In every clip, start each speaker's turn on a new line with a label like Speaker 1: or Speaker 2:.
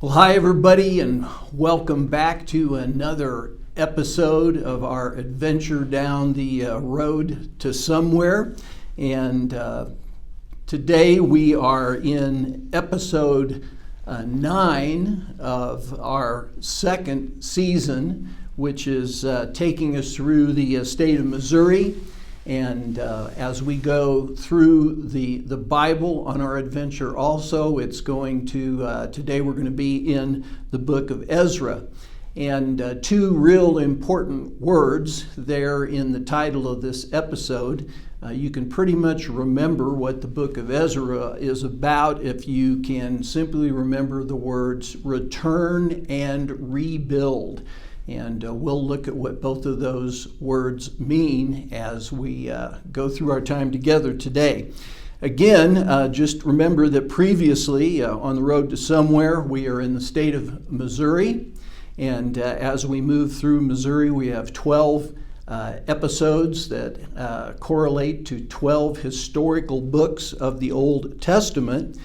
Speaker 1: Well, hi everybody, and welcome back to another episode of our adventure down the road to somewhere. And today we are in episode 9 of our second season, which is taking us through the state of Missouri. And as we go through the Bible on our adventure also, it's going to, today we're going to be in the book of Ezra. And two real important words there in the title of this episode. You can pretty much remember what the book of Ezra is about if you can simply remember the words return and rebuild. And we'll look at what both of those words mean as we go through our time together today. Again, just remember that previously on the road to somewhere, we are in the state of Missouri. And as we move through Missouri, we have 12 episodes that correlate to 12 historical books of the Old Testament.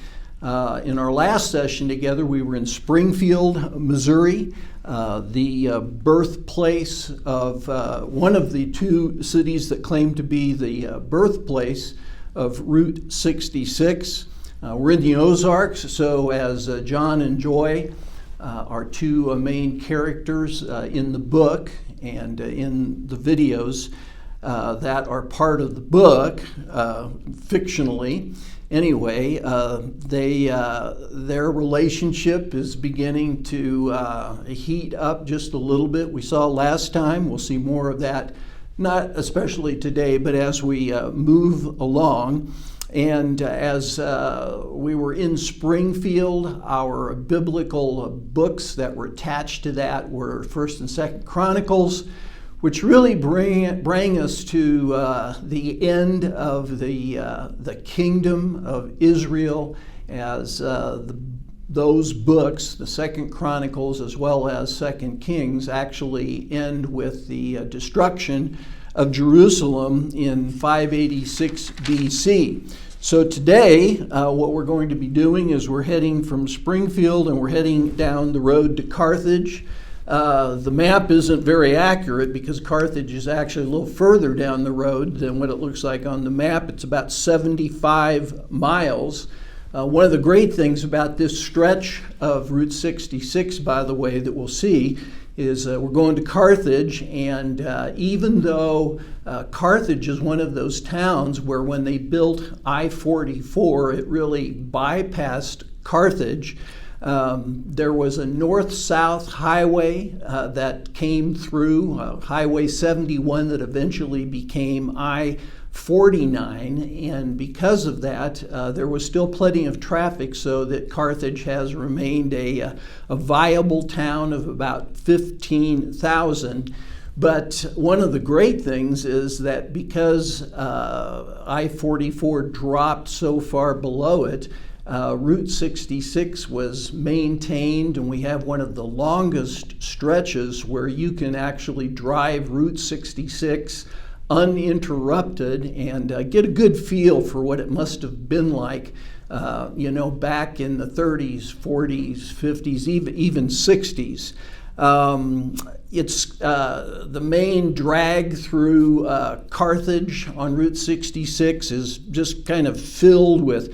Speaker 1: In our last session together, we were in Springfield, Missouri, the birthplace of one of the two cities that claim to be the birthplace of Route 66. We're in the Ozarks, so as John and Joy are two main characters in the book and in the videos that are part of the book, fictionally. Anyway, their relationship is beginning to heat up just a little bit. We saw last time. We'll see more of that, not especially today, but as we move along. And as we were in Springfield, our biblical books that were attached to that were 1st and 2nd Chronicles, which really bring us to the end of the kingdom of Israel, as those books, the 2nd Chronicles as well as 2nd Kings, actually end with the destruction of Jerusalem in 586 BC. So today, what we're going to be doing is we're heading from Springfield and we're heading down the road to Carthage. The map isn't very accurate because Carthage is actually a little further down the road than what it looks like on the map. It's about 75 miles. One of the great things about this stretch of Route 66, by the way, that we'll see is we're going to Carthage, and even though Carthage is one of those towns where when they built I-44, it really bypassed Carthage. There was a north-south highway that came through, Highway 71, that eventually became I-49, and because of that, there was still plenty of traffic, so that Carthage has remained a viable town of about 15,000. But one of the great things is that because I-44 dropped so far below it, Route 66 was maintained, and we have one of the longest stretches where you can actually drive Route 66 uninterrupted and get a good feel for what it must have been like, back in the 30s, 40s, 50s, even 60s. It's the main drag through Carthage on Route 66 is just kind of filled with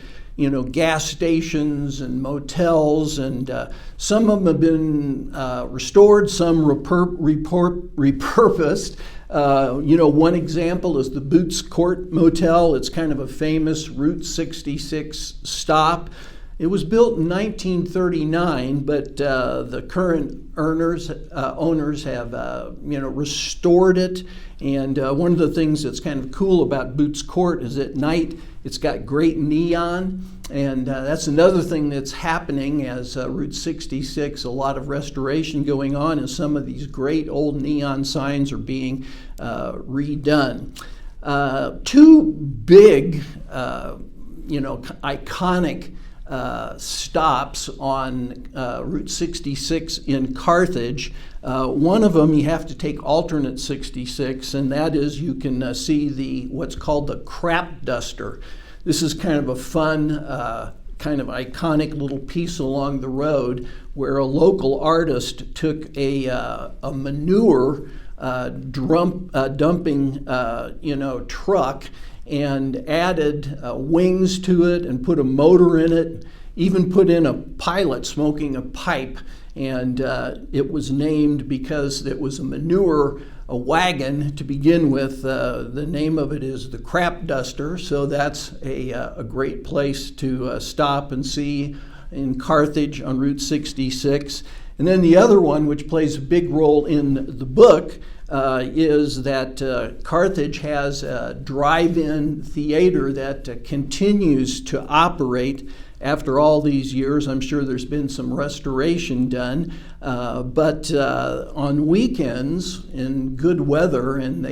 Speaker 1: gas stations and motels, and some of them have been restored, some repurposed. One example is the Beltz Court Motel. It's kind of a famous Route 66 stop. It was built in 1939, but the current owners have restored it. And one of the things that's kind of cool about Beltz Court is at night it's got great neon, and that's another thing that's happening as Route 66, a lot of restoration going on, and some of these great old neon signs are being redone. Two big, iconic stops on Route 66 in Carthage. One of them you have to take alternate 66, and that is you can see what's called the crap duster. This is kind of a fun kind of iconic little piece along the road where a local artist took a manure dumping truck and added wings to it and put a motor in it, even put in a pilot smoking a pipe. And it was named because it was a wagon to begin with. The name of it is the Crap Duster, so that's a great place to stop and see in Carthage on Route 66. And then the other one, which plays a big role in the book, is that Carthage has a drive-in theater that continues to operate after all these years. I'm sure there's been some restoration done, but on weekends in good weather, and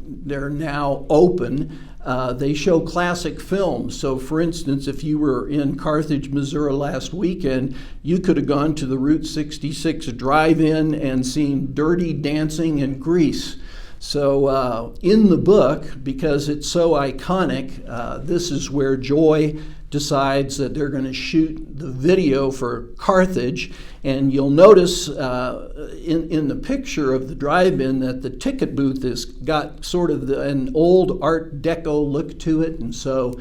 Speaker 1: they're now open, they show classic films. So for instance, if you were in Carthage, Missouri last weekend, you could have gone to the Route 66 drive-in and seen Dirty Dancing and Grease. So in the book, because it's so iconic, this is where Joy decides that they're going to shoot the video for Carthage. And you'll notice in the picture of the drive-in that the ticket booth has got sort of an old Art Deco look to it. And so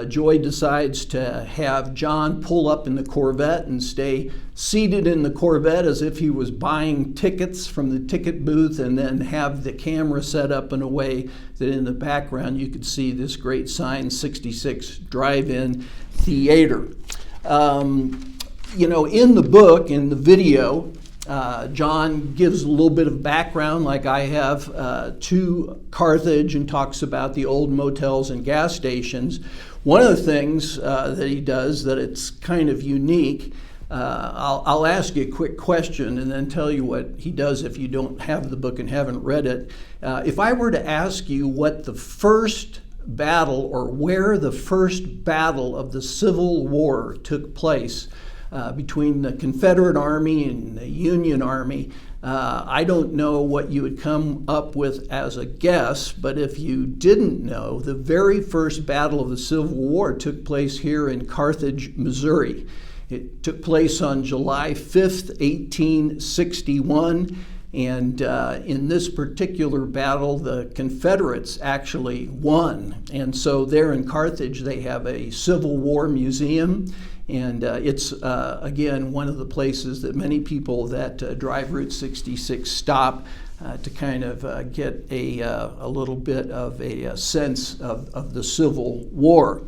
Speaker 1: Joy decides to have John pull up in the Corvette and stay seated in the Corvette as if he was buying tickets from the ticket booth, and then have the camera set up in a way that in the background you could see this great sign, 66 Drive-In Theater. In the book, in the video, John gives a little bit of background, like I have, to Carthage, and talks about the old motels and gas stations. One of the things that he does that it's kind of unique, I'll ask you a quick question and then tell you what he does if you don't have the book and haven't read it. If I were to ask you what the first battle, or where the first battle of the Civil War took place between the Confederate Army and the Union Army, I don't know what you would come up with as a guess, but if you didn't know, the very first battle of the Civil War took place here in Carthage, Missouri. It took place on July 5th, 1861, and in this particular battle, the Confederates actually won. And so there in Carthage, they have a Civil War museum, and it's, again, one of the places that many people that drive Route 66 stop to kind of get a little bit of a sense of the Civil War.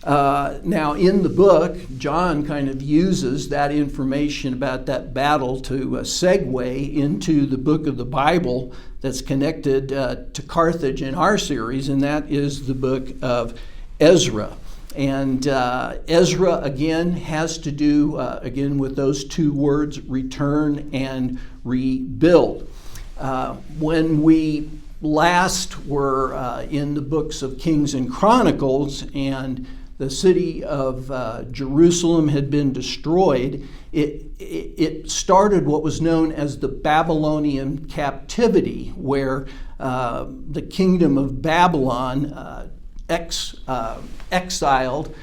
Speaker 1: Now, in the book, John kind of uses that information about that battle to segue into the book of the Bible that's connected to Carthage in our series, and that is the book of Ezra. And Ezra, again, has to do, again, with those two words, return and rebuild. When we last were in the books of Kings and Chronicles, and the city of Jerusalem had been destroyed, it started what was known as the Babylonian captivity, where the kingdom of Babylon exiled,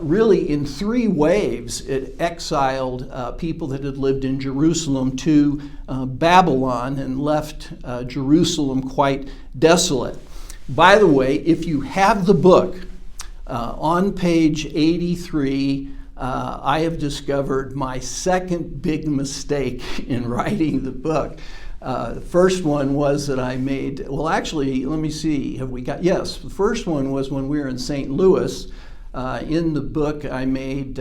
Speaker 1: really in three waves. It exiled people that had lived in Jerusalem to Babylon and left Jerusalem quite desolate. By the way, if you have the book, on page 83, I have discovered my second big mistake in writing the book. The first one was that I made, well, actually, let me see, have we got, yes, the first one was when we were in St. Louis. In the book, I made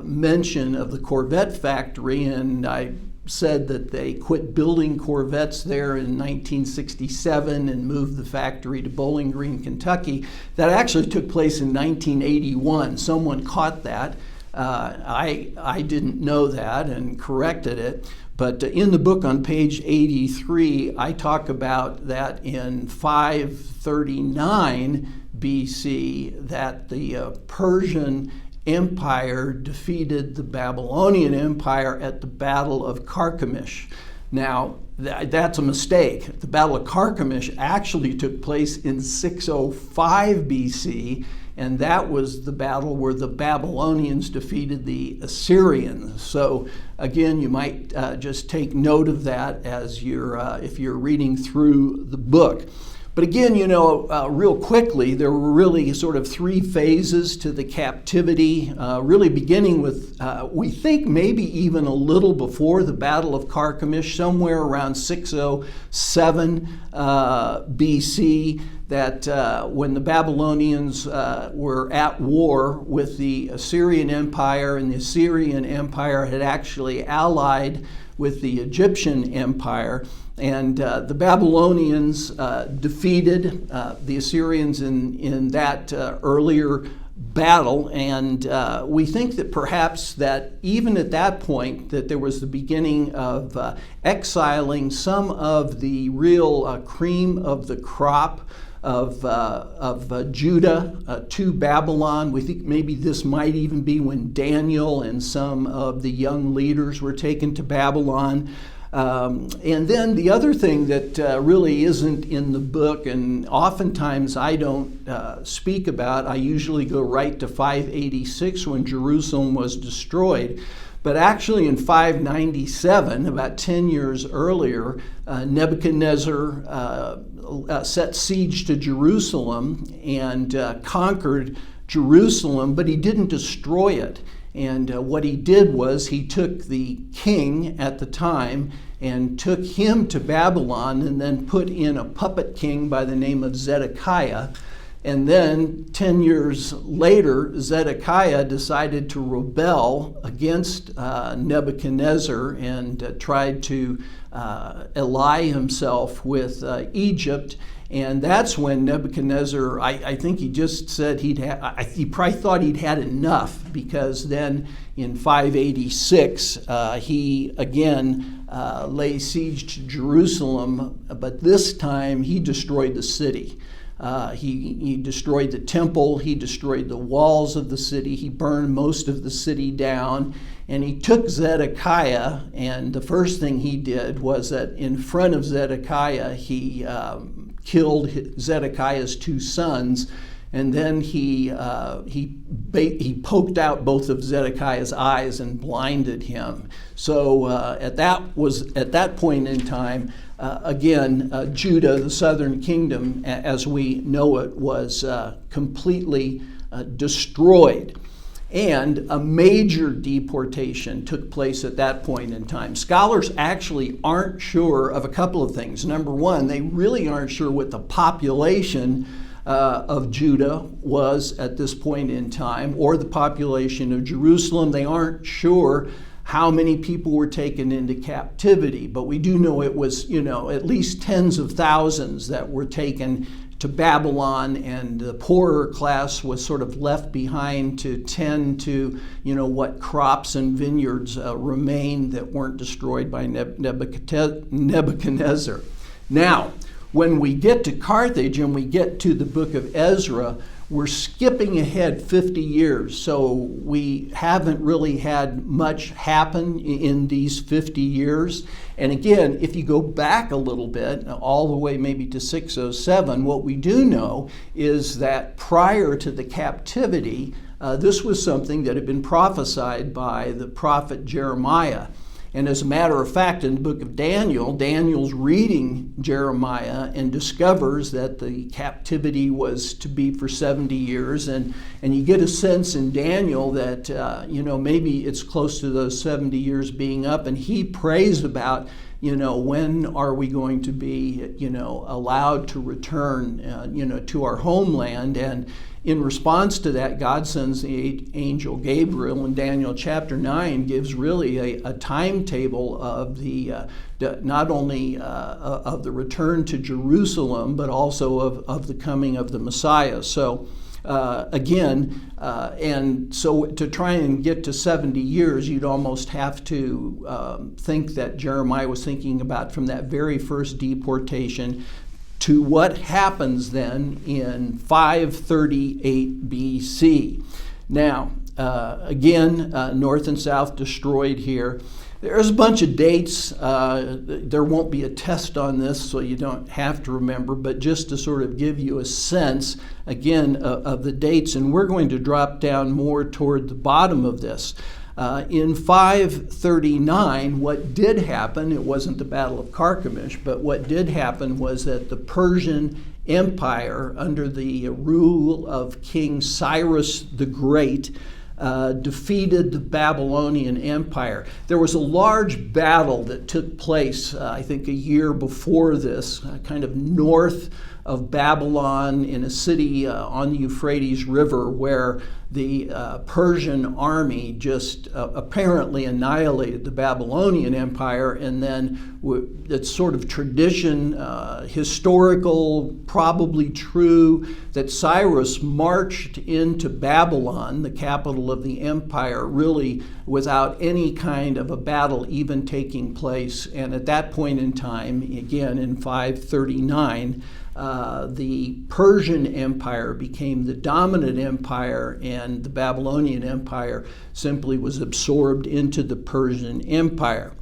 Speaker 1: mention of the Corvette factory, and I said that they quit building Corvettes there in 1967 and moved the factory to Bowling Green, Kentucky. That actually took place in 1981. Someone caught that. I didn't know that and corrected it. But in the book on page 83, I talk about that in 539 BC, that the Persian Empire defeated the Babylonian Empire at the Battle of Carchemish. Now, that's a mistake. The Battle of Carchemish actually took place in 605 BC, and that was the battle where the Babylonians defeated the Assyrians. So again, you might just take note of that as if you're reading through the book. But again, real quickly, there were really sort of three phases to the captivity, really beginning with, we think maybe even a little before the Battle of Carchemish, somewhere around 607 BC, that when the Babylonians were at war with the Assyrian Empire, and the Assyrian Empire had actually allied with the Egyptian Empire. And the Babylonians defeated the Assyrians in that earlier battle, and we think that perhaps that even at that point that there was the beginning of exiling some of the real cream of the crop of Judah to Babylon. We think maybe this might even be when Daniel and some of the young leaders were taken to Babylon. And then the other thing that really isn't in the book, and oftentimes I don't speak about, I usually go right to 586 when Jerusalem was destroyed. But actually in 597, about 10 years earlier, Nebuchadnezzar set siege to Jerusalem and conquered Jerusalem, but he didn't destroy it. And what he did was he took the king at the time and took him to Babylon and then put in a puppet king by the name of Zedekiah. And then 10 years later, Zedekiah decided to rebel against Nebuchadnezzar and tried to ally himself with Egypt. And that's when Nebuchadnezzar, I think he just said he probably thought he'd had enough, because then in 586, he again laid siege to Jerusalem, but this time he destroyed the city. He destroyed the temple, he destroyed the walls of the city, he burned most of the city down, and he took Zedekiah, and the first thing he did was that in front of Zedekiah, he killed Zedekiah's two sons, and then he poked out both of Zedekiah's eyes and blinded him. So at that point in time, again, Judah, the southern kingdom, as we know it, was completely destroyed. And a major deportation took place at that point in time. Scholars actually aren't sure of a couple of things. Number one, they really aren't sure what the population of Judah was at this point in time, or the population of Jerusalem. They aren't sure how many people were taken into captivity, but we do know it was, at least tens of thousands that were taken to Babylon, and the poorer class was sort of left behind to tend to, what crops and vineyards remained that weren't destroyed by Nebuchadnezzar. Now, when we get to Carthage and we get to the book of Ezra, we're skipping ahead 50 years, so we haven't really had much happen in these 50 years. And again, if you go back a little bit, all the way maybe to 607, what we do know is that prior to the captivity, this was something that had been prophesied by the prophet Jeremiah. And as a matter of fact, in the book of Daniel, Daniel's reading Jeremiah and discovers that the captivity was to be for 70 years. And you get a sense in Daniel that, maybe it's close to those 70 years being up. And he prays about, when are we going to be, allowed to return, to our homeland. And in response to that, God sends the angel Gabriel, and Daniel chapter 9 gives really a timetable of the not only of the return to Jerusalem, but also of the coming of the Messiah. So and so to try and get to 70 years, you'd almost have to think that Jeremiah was thinking about from that very first deportation to what happens then in 538 BC. Now, again, north and south destroyed here. There's a bunch of dates. There won't be a test on this, so you don't have to remember, but just to sort of give you a sense, again, of the dates, and we're going to drop down more toward the bottom of this. In 539, what did happen, it wasn't the Battle of Carchemish, but what did happen was that the Persian Empire, under the rule of King Cyrus the Great, defeated the Babylonian Empire. There was a large battle that took place, I think, a year before this, kind of north of Babylon in a city on the Euphrates River, where the Persian army just apparently annihilated the Babylonian Empire, and then it's sort of tradition, historical, probably true, that Cyrus marched into Babylon, the capital of the empire, really without any kind of a battle even taking place. And at that point in time, again in 539, the Persian Empire became the dominant empire, and the Babylonian Empire simply was absorbed into the Persian Empire.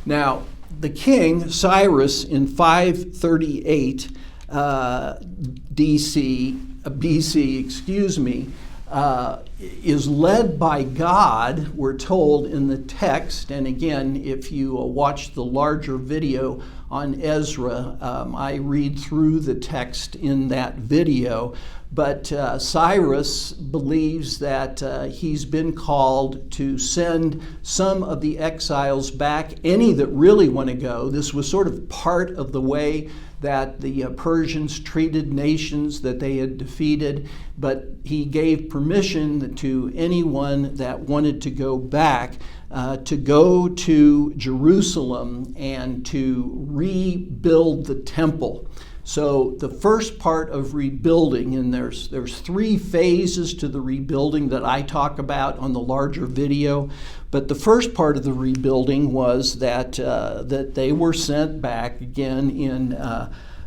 Speaker 1: Now, the king, Cyrus, in 538 BC, is led by God, we're told in the text. And again, if you watch the larger video on Ezra, I read through the text in that video. But Cyrus believes that he's been called to send some of the exiles back, any that really want to go. This was sort of part of the way that the Persians treated nations that they had defeated, but he gave permission to anyone that wanted to go back to go to Jerusalem and to rebuild the temple. So the first part of rebuilding, and there's three phases to the rebuilding that I talk about on the larger video, but the first part of the rebuilding was that they were sent back again in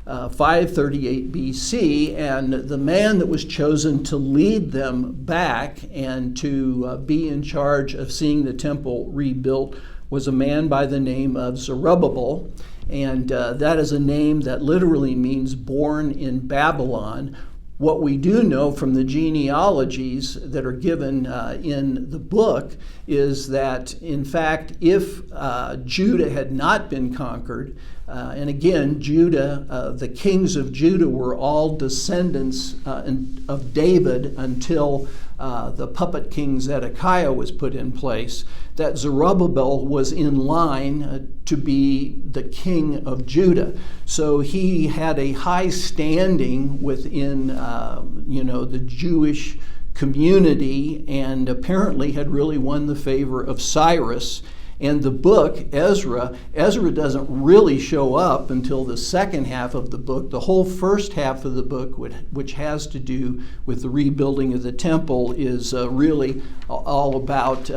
Speaker 1: 538 BC, and the man that was chosen to lead them back and to be in charge of seeing the temple rebuilt was a man by the name of Zerubbabel. And that is a name that literally means born in Babylon. What we do know from the genealogies that are given in the book is that, in fact, if Judah had not been conquered, and again, Judah, the kings of Judah were all descendants of David until the puppet king Zedekiah was put in place, that Zerubbabel was in line to be the king of Judah. So he had a high standing within, the Jewish community, and apparently had really won the favor of Cyrus. And the book, Ezra doesn't really show up until the second half of the book. The whole first half of the book, which has to do with the rebuilding of the temple, is really all about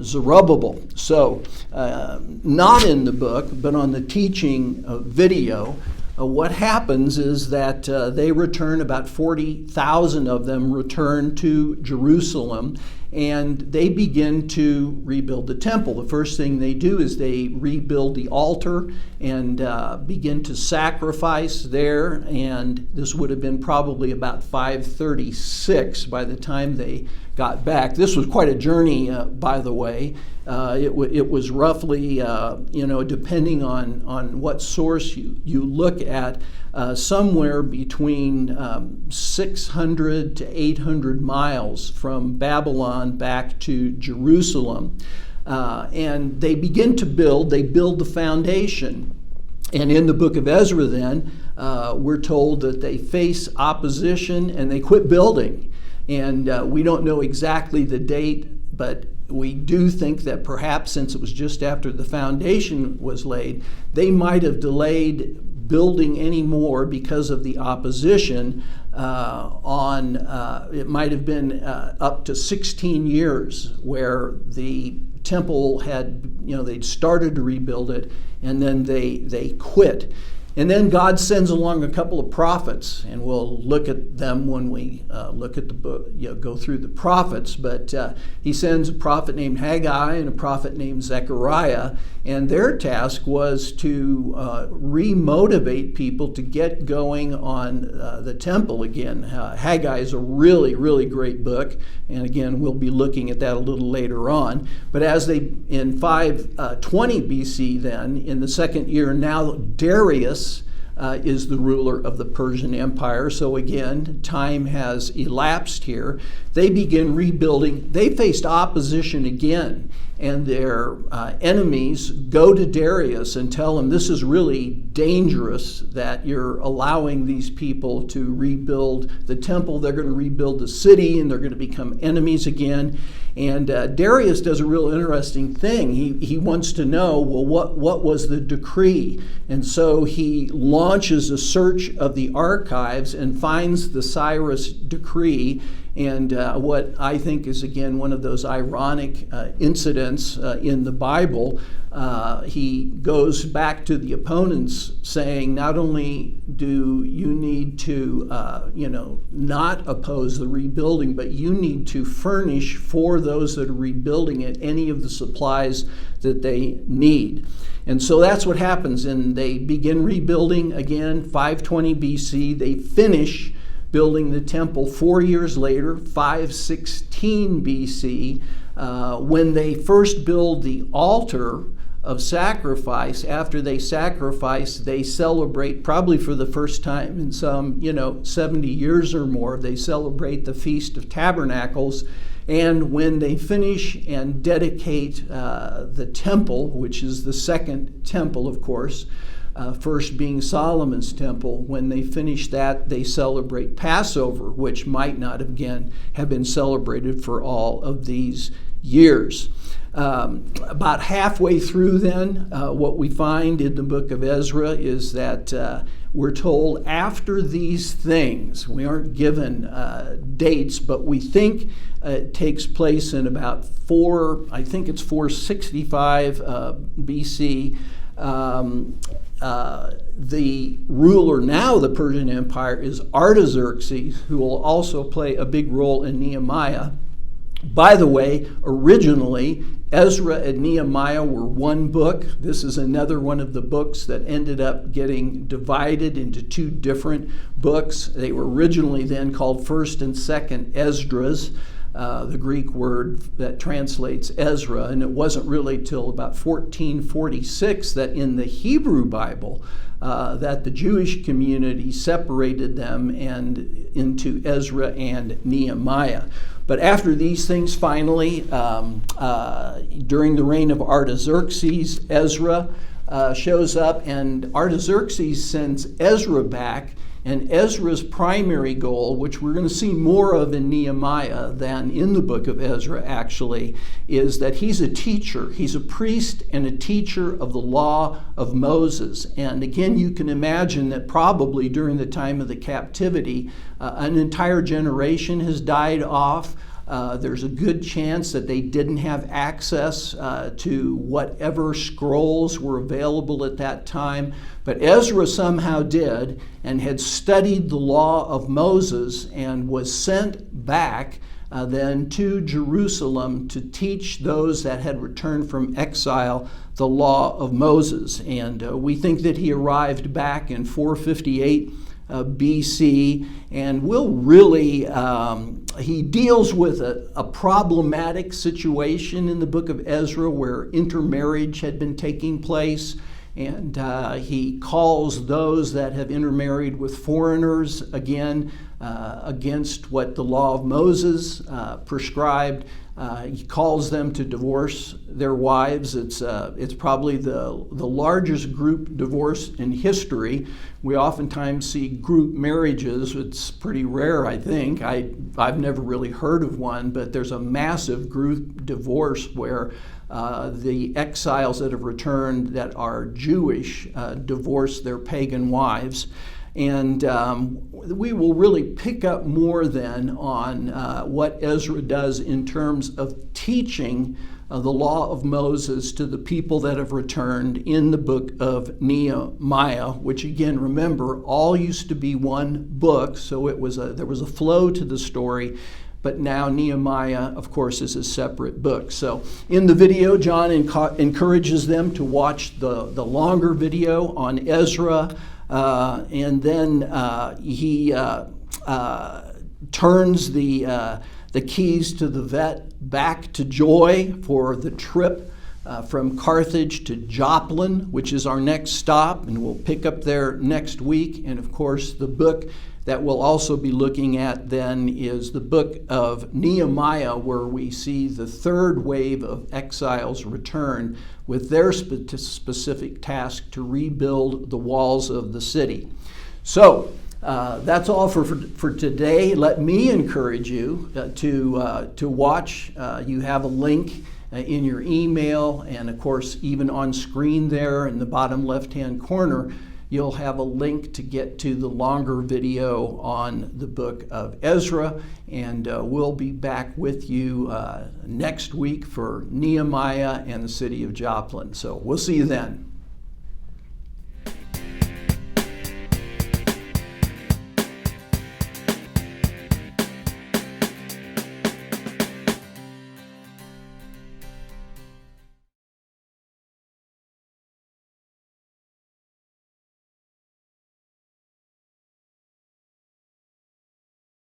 Speaker 1: Zerubbabel. So, not in the book, but on the teaching video, what happens is that they return, about 40,000 of them return to Jerusalem, and they begin to rebuild the temple. The first thing they do is they rebuild the altar and begin to sacrifice there, and this would have been probably about 536 by the time they got back. This was quite a journey, by the way. It was roughly, depending on what source you look at, somewhere between 600 to 800 miles from Babylon back to Jerusalem. And they begin to build the foundation. And in the book of Ezra then, we're told that they face opposition and they quit building. And we don't know exactly the date, but we do think that perhaps, since it was just after the foundation was laid, they might have delayed building any more because of the opposition. It might have been up to 16 years where the temple had, they'd started to rebuild it, and then they quit. And then God sends along a couple of prophets, and we'll look at them when we look at the book, go through the prophets. But he sends a prophet named Haggai and a prophet named Zechariah, and their task was to remotivate people to get going on the temple again. Haggai is a really, really great book, and again, we'll be looking at that a little later on. But as they, in 520 BC then, in the second year, now Darius is the ruler of the Persian Empire. So again, time has elapsed here. They begin rebuilding. They faced opposition again, and their enemies go to Darius and tell him, this is really dangerous that you're allowing these people to rebuild the temple. They're going to rebuild the city, and they're going to become enemies again. And Darius does a real interesting thing. He wants to know, well, what was the decree? And so he launches a search of the archives and finds the Cyrus decree. And what I think is, again, one of those ironic incidents in the Bible, he goes back to the opponents saying, not only do you need to, not oppose the rebuilding, but you need to furnish for those that are rebuilding it any of the supplies that they need. And so that's what happens. And they begin rebuilding again, 520 BC. They finish building the temple 4 years later, 516 BC, when they first build the altar of sacrifice. After they sacrifice, they celebrate, probably for the first time in some 70 years or more, they celebrate the Feast of Tabernacles. And when they finish and dedicate the temple, which is the second temple, of course, first being Solomon's temple, when they finish that, they celebrate Passover, which might not again have been celebrated for all of these years. About halfway through then, what we find in the book of Ezra is that we're told after these things, we aren't given dates, but we think it takes place in about 465 BC. The ruler now of the Persian Empire is Artaxerxes, who will also play a big role in Nehemiah. By the way, originally, Ezra and Nehemiah were one book. This is another one of the books that ended up getting divided into two different books. They were originally then called 1st and 2nd Esdras, the Greek word that translates Ezra, and it wasn't really till about 1446 that in the Hebrew Bible that the Jewish community separated them and into Ezra and Nehemiah. But after these things, finally, during the reign of Artaxerxes, Ezra shows up, and Artaxerxes sends Ezra back. And Ezra's primary goal, which we're going to see more of in Nehemiah than in the book of Ezra actually, is that he's a teacher. He's a priest and a teacher of the law of Moses. And again, you can imagine that probably during the time of the captivity, an entire generation has died off. There's a good chance that they didn't have access to whatever scrolls were available at that time. But Ezra somehow did, and had studied the law of Moses and was sent back then to Jerusalem to teach those that had returned from exile the law of Moses. And we think that he arrived back in 458 BC, and will really, he deals with a problematic situation in the book of Ezra where intermarriage had been taking place, and he calls those that have intermarried with foreigners, again, against what the law of Moses prescribed. He calls them to divorce their wives. It's probably the largest group divorce in history. We oftentimes see group marriages. It's pretty rare, I think. I've never really heard of one, but there's a massive group divorce where the exiles that have returned that are Jewish divorce their pagan wives. And we will really pick up more then on what Ezra does in terms of teaching the law of Moses to the people that have returned in the book of Nehemiah, which again, remember, all used to be one book, so there was a flow to the story. But now Nehemiah, of course, is a separate book. So in the video, John encourages them to watch the longer video on Ezra, and then he turns the keys to the vet back to Joy for the trip from Carthage to Joplin, which is our next stop, and we'll pick up there next week. And of course, the book that we'll also be looking at then is the book of Nehemiah, where we see the third wave of exiles return with their specific task to rebuild the walls of the city. So that's all for today. Let me encourage you to watch. You have a link in your email, and of course even on screen there in the bottom left-hand corner, you'll have a link to get to the longer video on the book of Ezra, and we'll be back with you next week for Nehemiah and the city of Joplin. So we'll see you then.